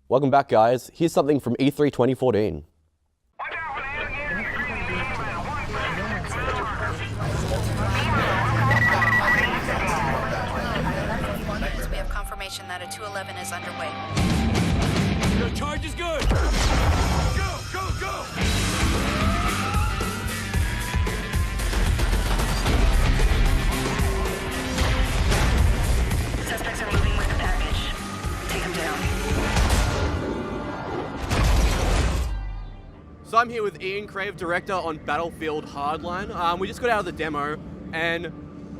Welcome back, guys. Here's something from E3 2014. We have confirmation that a 211 is underway. Your charge is good! Go, go, go! Suspects are moving with the package. Take them down. So I'm here with Ian Crave, director on Battlefield Hardline. We just got out of the demo, and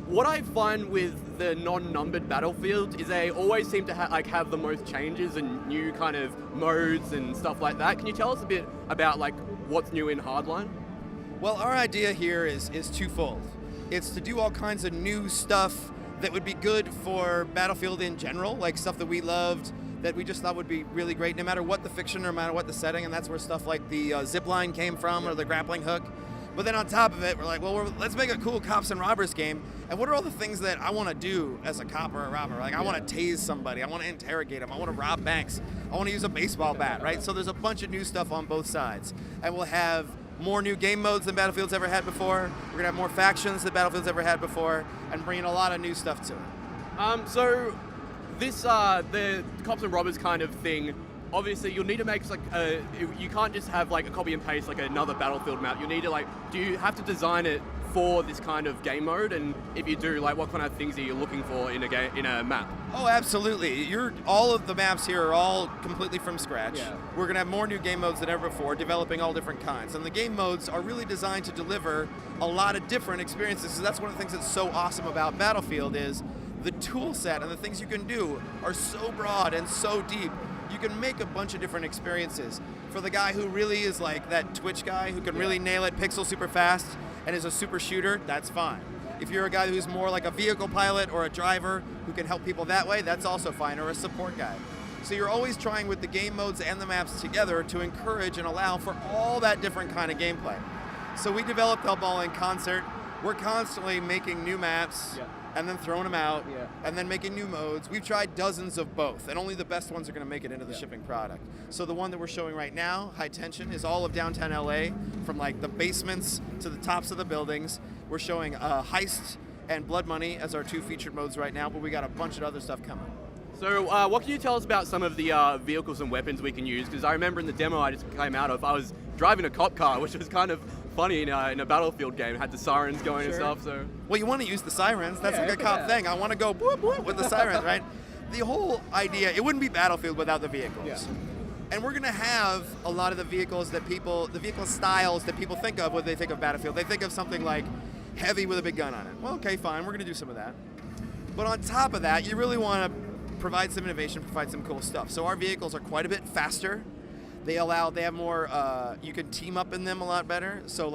what I find with the non-numbered Battlefield is they always seem to have the most changes and new kind of modes and stuff like that. Can you tell us a bit about what's new in Hardline? Well, our idea here is twofold. It's to do all kinds of new stuff that would be good for Battlefield in general, like stuff that we loved, that we just thought would be really great no matter what the fiction, no matter what the setting, and that's where stuff like the zip line came from, or the grappling hook. But then on top of it, we're like, well, let's make a cool cops and robbers game. And what are all the things that I want to do as a cop or a robber? Like, I want to tase somebody. I want to interrogate them. I want to rob banks. I want to use a baseball bat, right? So there's a bunch of new stuff on both sides. And we'll have more new game modes than Battlefield's ever had before. We're going to have more factions than Battlefield's ever had before, and bringing a lot of new stuff to it. So this, the cops and robbers kind of thing, obviously you'll need to make you can't just have a copy and paste another Battlefield map. You need to do you have to design it for this kind of game mode? And if you do, what kind of things are you looking for in a map? Oh, absolutely. All of the maps here are all completely from scratch. Yeah. We're going to have more new game modes than ever before, developing all different kinds. And the game modes are really designed to deliver a lot of different experiences. So that's one of the things that's so awesome about Battlefield is the tool set and the things you can do are so broad and so deep. You can make a bunch of different experiences. For the guy who really is like that Twitch guy who can really nail it pixel super fast and is a super shooter, that's fine. If you're a guy who's more like a vehicle pilot or a driver who can help people that way, that's also fine, or a support guy. So you're always trying with the game modes and the maps together to encourage and allow for all that different kind of gameplay. So we developed them all in concert. We're constantly making new maps, and then throwing them out, and then making new modes. We've tried dozens of both, and only the best ones are going to make it into the shipping product. So the one that we're showing right now, High Tension, is all of downtown LA, from the basements to the tops of the buildings. We're showing Heist and Blood Money as our two featured modes right now, but we got a bunch of other stuff coming. So what can you tell us about some of the vehicles and weapons we can use? Because I remember in the demo I just came out of, I was driving a cop car, which was kind of funny in a Battlefield game. It had the sirens going and stuff. So well, you want to use the sirens. That's a cop thing. I want to go boop, boop with the sirens, right? The whole idea, it wouldn't be Battlefield without the vehicles. Yeah. And we're going to have a lot of the vehicle styles that people think of when they think of Battlefield. They think of something like heavy with a big gun on it. Well, okay, fine. We're going to do some of that. But on top of that, you really want to provide some innovation, provide some cool stuff. So our vehicles are quite a bit faster. They have more, you can team up in them a lot better. So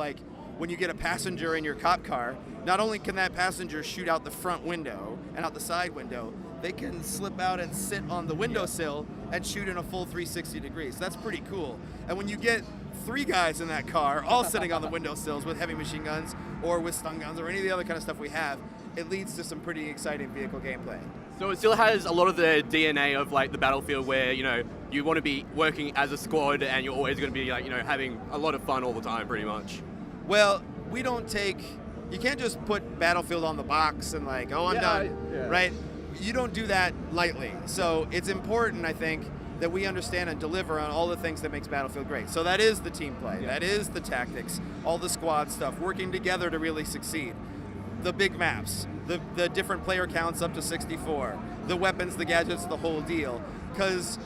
when you get a passenger in your cop car, not only can that passenger shoot out the front window and out the side window, they can slip out and sit on the windowsill and shoot in a full 360 degrees. That's pretty cool. And when you get 3 guys in that car, all sitting on the windowsills with heavy machine guns or with stun guns or any of the other kind of stuff we have, it leads to some pretty exciting vehicle gameplay. So it still has a lot of the DNA of the Battlefield where, you want to be working as a squad and you're always going to be having a lot of fun all the time pretty much. Well, you can't just put Battlefield on the box and I'm done, right? You don't do that lightly. So it's important, I think, that we understand and deliver on all the things that makes Battlefield great. So that is the team play, that is the tactics, all the squad stuff, working together to really succeed. The big maps, the different player counts up to 64, the weapons, the gadgets, the whole deal. Because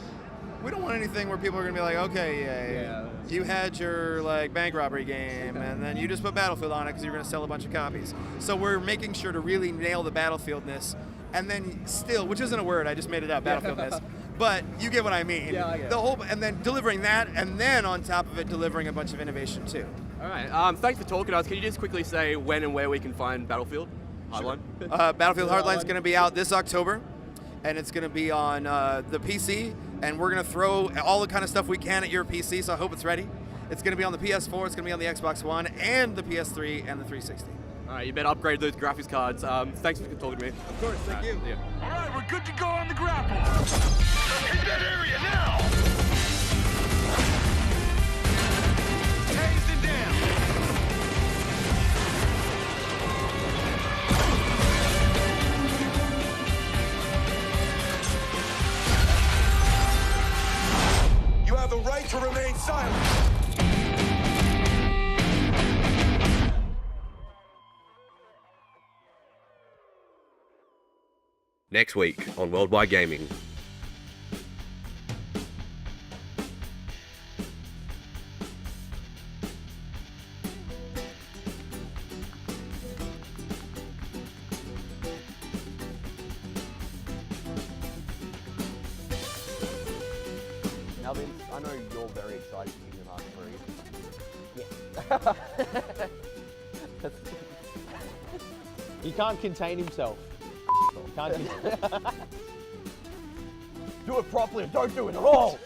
we don't want anything where people are going to be like, okay, you had your bank robbery game, and then you just put Battlefield on it because you're going to sell a bunch of copies. So we're making sure to really nail the Battlefieldness, and then still, which isn't a word, I just made it up, Battlefieldness. But you get what I mean. Yeah, I get it. And then delivering that, and then on top of it, delivering a bunch of innovation too. All right. Thanks for talking to us. Can you just quickly say when and where we can find Battlefield Hardline? Sure. Battlefield Hardline is going to be out this October, and it's going to be on the PC, and we're going to throw all the kind of stuff we can at your PC, so I hope it's ready. It's going to be on the PS4, it's going to be on the Xbox One, and the PS3, and the 360. All right, you better upgrade those graphics cards. Thanks for talking to me. Of course, thank you. All right, we're good to go on the grapple. Hit that area now! the right to remain silent. Next week on Worldwide Gaming. Now, Vince, I know you're very excited for Kingdom Hearts 3. Yeah. He can't contain himself. Can't Do it properly or don't do it at all!